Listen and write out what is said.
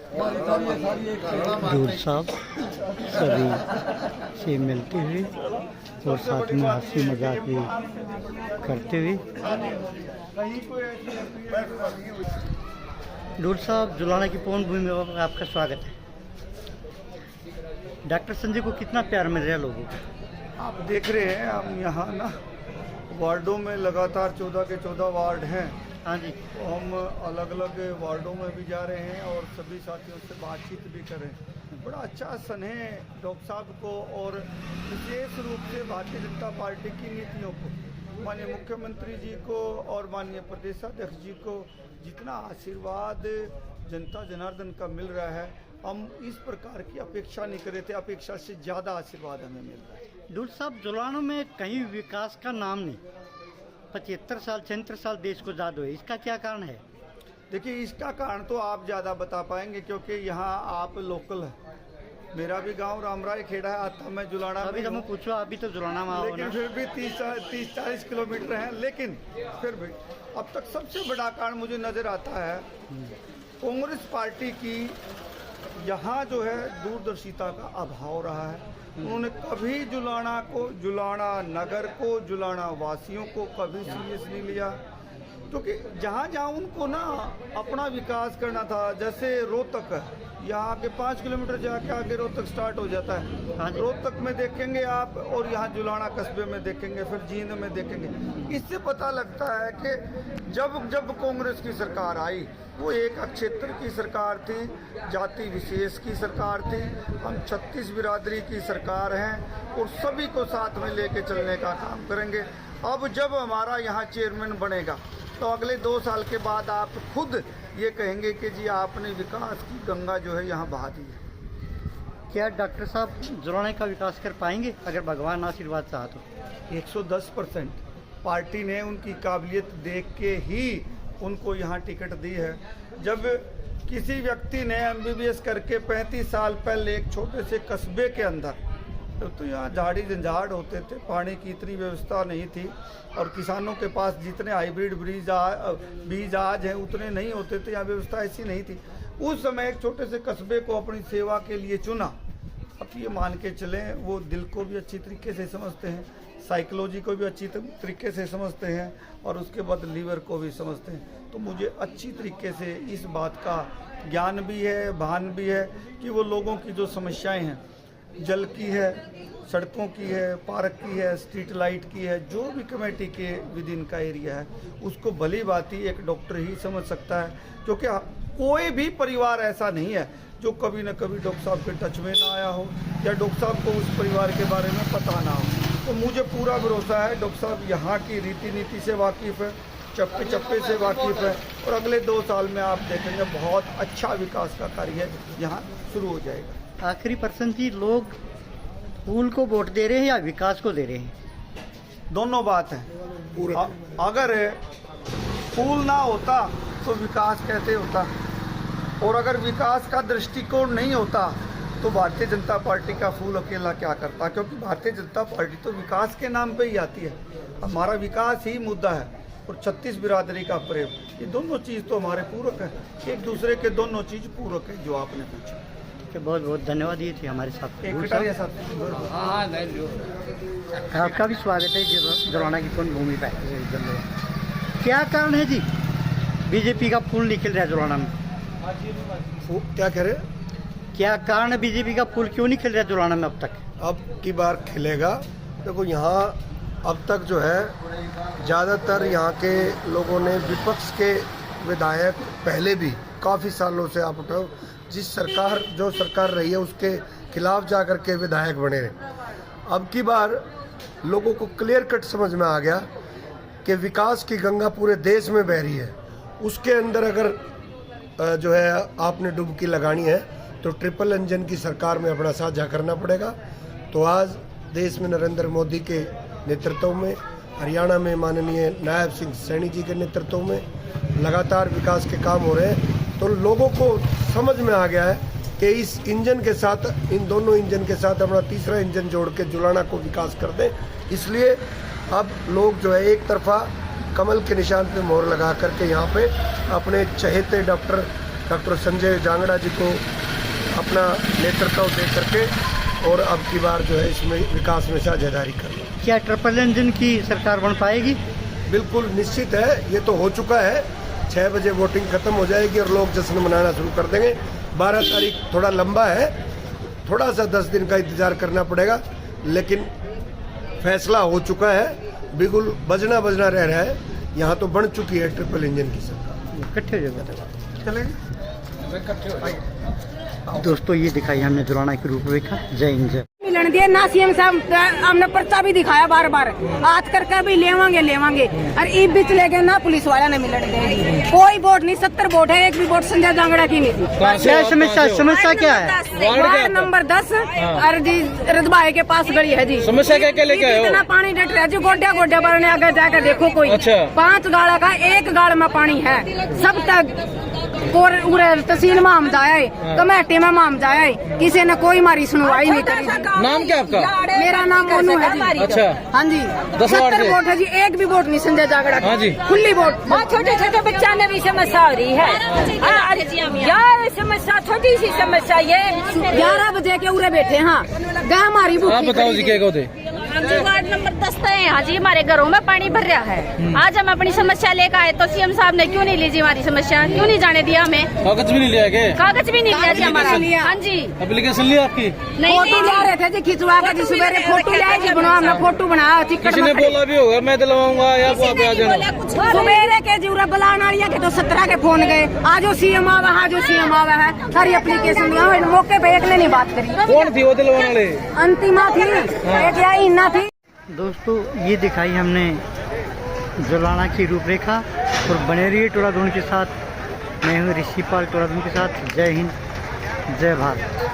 दूर साहब सभी से मिलते हुए और साथ में हंसी मजाक भी करते हुए। दूर साहब, जुलाना की पवन भूमि में आपका स्वागत है। डॉक्टर संजय को कितना प्यार मिल रहा है लोगों को? आप देख रहे हैं, हम यहाँ ना वार्डों में लगातार 14 के 14 वार्ड हैं। हाँ जी। तो हम अलग अलग वार्डों में भी जा रहे हैं और सभी साथियों से बातचीत भी कर रहे हैं। बड़ा अच्छा स्नेह डॉक्टर साहब को और विशेष रूप से भारतीय जनता पार्टी की नीतियों को, माननीय मुख्यमंत्री जी को और माननीय प्रदेशाध्यक्ष जी को जितना आशीर्वाद जनता जनार्दन का मिल रहा है, हम इस प्रकार की अपेक्षा नहीं कर रहे थे। अपेक्षा से ज़्यादा आशीर्वाद हमें मिल रहा है। दूर साहब, जुलाना में कहीं विकास का नाम नहीं। 75 साल 76 साल देश को आज़ाद हुए, इसका क्या कारण है? देखिए, इसका कारण तो आप ज़्यादा बता पाएंगे क्योंकि यहाँ आप लोकल है। मेरा भी गांव रामराय खेड़ा है, आता मैं जुलाना अभी तो मैं पूछो, अभी तो जुलाना में आओ ना। लेकिन फिर भी 30-40 किलोमीटर है। लेकिन फिर भी अब तक सबसे बड़ा कारण मुझे नज़र आता है कांग्रेस पार्टी की यहाँ जो है दूरदर्शिता का अभाव रहा है। उन्होंने कभी जुलाना को, जुलाना नगर को, जुलाना वासियों को कभी सीरियस नहीं लिया। क्योंकि जहाँ जहाँ उनको ना अपना विकास करना था, जैसे रोहतक है, यहाँ के 5 किलोमीटर जाके आगे रोहतक स्टार्ट हो जाता है। रोहतक में देखेंगे आप और यहाँ जुलाना कस्बे में देखेंगे, फिर जींद में देखेंगे। इससे पता लगता है कि जब कांग्रेस की सरकार आई, वो एक क्षेत्र की सरकार थी, जाति विशेष की सरकार थी। हम 36 बिरादरी की सरकार हैं और सभी को साथ में लेके चलने का काम करेंगे। अब जब हमारा यहाँ चेयरमैन बनेगा तो अगले 2 साल के बाद आप खुद ये कहेंगे कि जी आपने विकास की गंगा जो है यहाँ बहा दी है। क्या डॉक्टर साहब जुलाने का विकास कर पाएंगे अगर भगवान आशीर्वाद चाहा तो? 110% पार्टी ने उनकी काबिलियत देख के ही उनको यहाँ टिकट दी है। जब किसी व्यक्ति ने MBBS करके 35 साल पहले एक छोटे से कस्बे के अंदर, तो यहाँ झाड़ी झंझाड़ होते थे, पानी की इतनी व्यवस्था नहीं थी और किसानों के पास जितने हाइब्रिड बीज आज हैं उतने नहीं होते थे, यहाँ व्यवस्था ऐसी नहीं थी। उस समय एक छोटे से कस्बे को अपनी सेवा के लिए चुना। अब ये मान के चलें, वो दिल को भी अच्छी तरीके से समझते हैं, साइकोलॉजी को भी अच्छी तरीके से समझते हैं और उसके बाद लीवर को भी समझते हैं। तो मुझे अच्छी तरीके से इस बात का ज्ञान भी है, भान भी है कि वो लोगों की जो समस्याएं हैं, जल की है, सड़कों की है, पार्क की है, स्ट्रीट लाइट की है, जो भी कमेटी के विद इन का एरिया है, उसको भली भांति एक डॉक्टर ही समझ सकता है। क्योंकि कोई भी परिवार ऐसा नहीं है जो कभी न कभी डॉक्टर साहब के टच में ना आया हो या डॉक्टर साहब को उस परिवार के बारे में पता ना हो। तो मुझे पूरा भरोसा है डॉक्टर साहब यहाँ की रीति नीति से वाकिफ़ है, चप्पे चप्पे से वाकिफ़ है और अगले 2 साल में आप देखेंगे बहुत अच्छा विकास का कार्य यहाँ शुरू हो जाएगा। आखिरी पर्सन जी, लोग फूल को वोट दे रहे हैं या विकास को दे रहे हैं? दोनों बात है। अगर फूल ना होता तो विकास कैसे होता, और अगर विकास का दृष्टिकोण नहीं होता तो भारतीय जनता पार्टी का फूल अकेला क्या करता। क्योंकि भारतीय जनता पार्टी तो विकास के नाम पे ही आती है। हमारा विकास ही मुद्दा है और 36 बिरादरी का प्रेम, ये दोनों चीज़ तो हमारे पूरक है, एक दूसरे के दोनों चीज़ पूरक है। जो आपने पूछा, बहुत बहुत धन्यवाद। ये थे हमारे साथ आपका भी स्वागत है जुलाना की पवन भूमि पर। क्या कारण है जी बीजेपी का फूल निकल रहा है जुलाना में? क्या कह रहे? क्या कारण है बीजेपी का फूल क्यों नहीं खिल रहा है जुलाना में अब तक? अब की बार खिलेगा। देखो, यहाँ अब तक जो है ज़्यादातर यहाँ के लोगों ने, विपक्ष के विधायक पहले भी काफ़ी सालों से, आप उठाओ, जिस सरकार जो सरकार रही है उसके खिलाफ जाकर के विधायक बने रहे। अब की बार लोगों को क्लियर कट समझ में आ गया कि विकास की गंगा पूरे देश में बह रही है। उसके अंदर अगर जो है आपने डुबकी लगानी है तो ट्रिपल इंजन की सरकार में अपना साझा करना पड़ेगा। तो आज देश में नरेंद्र मोदी के नेतृत्व में, हरियाणा में माननीय नायब सिंह सैनी जी के नेतृत्व में लगातार विकास के काम हो रहे हैं। तो लोगों को समझ में आ गया है कि इस इंजन के साथ, इन दोनों इंजन के साथ अपना तीसरा इंजन जोड़ के जुलाना को विकास कर दें। इसलिए अब लोग जो है एक तरफा कमल के निशान पे मोहर लगा करके यहाँ पे अपने चहेते डॉक्टर डॉक्टर संजय जांगड़ा जी को अपना नेतृत्व दे करके और अब की बार जो है इसमें विकास में साझेदारी करना। क्या ट्रिपल इंजन की सरकार बन पाएगी? बिल्कुल निश्चित है, ये तो हो चुका है। 6 बजे वोटिंग खत्म हो जाएगी और लोग जश्न मनाना शुरू कर देंगे। 12 तारीख थोड़ा लंबा है, थोड़ा सा 10 दिन का इंतजार करना पड़ेगा, लेकिन फैसला हो चुका है। बिल्कुल बजना रह रहा है। यहाँ तो बन चुकी है ट्रिपल इंजन की सरकार। इकट्ठे हो जाएगा। चलेंगे दोस्तों ये दिखाई हमने जुलाना की रूपरेखा। जय हिंद जय। मिलन दिया ना सीएम साहब हमने पर्चा भी दिखाया बार बार, आज कर भी लेवांगे और ई भी चले गए ना, पुलिस वाला ने मिलन दे। कोई वोट नहीं, 70 वोट है, एक भी वोट संजय जांगड़ा की नहीं थी। क्या समस्या क्या है? वार्ड नंबर 10 और जी रजबाई के पास गली है जी। समस्या क्या क्या लेके आए हो? इतना पानी डट रहा है जी, गोड्या भरने आगे जाकर देखो कोई। अच्छा। 5 गाड़ा का 1 गाड़ में पानी है। सब तक तहसील में हम जाए, कमेटी में हम जाए, किसी ने कोई हमारी सुनवाई नहीं करी। नाम क्या आपका? मेरा नाम मोनू है जी। अच्छा। हाँ जी, 70 वोट है जी, एक भी वोट नहीं संजय जागड़ा। हाँ जी। खुली वोट। छोटे छोटे बच्चा ने भी समस्या हो रही है यार, समस्या छोटी सी समस्या ये 11 बजे के उरे बैठे। हाँ, गाय हमारी आप बताओ जी क्या कहते? हम जी वार्ड नंबर 10 है। हाँ जी, हमारे घरों में पानी भर रहा है। आज हम अपनी समस्या लेकर आए तो सीएम साहब ने क्यों नहीं ली जी हमारी समस्या, क्यों नहीं जाने दिया हमें? कागज भी नहीं लिया क्या? कागज भी नहीं लिया जी हमारा। हाँ जी, एप्लीकेशन लिया आपकी? नहीं फोटो ला रहे थे जी, खिंचवा के जी सवेरे फोटो लाए जी, बना हमने फोटो बनाया। किसी ने बोला भी होगा मैं दिलवाऊंगा या आप आ जाना। सवेरे के जी बुलाना के तो 17 के फोन गए, आज सीएम आवा है, जो सीएम आवा है, सारी एप्लीकेशन दिया। मौके पे एक ने नहीं बात करी। कौन थी वो दिलवाने वाले? अंतिमा थी, एक या इन्ना थी। दोस्तों ये दिखाई हमने जुलाना की रूपरेखा और बने रहिए टोला धून के साथ। मैं हूँ ऋषिपाल टोला धून के साथ। जय हिंद जय भारत।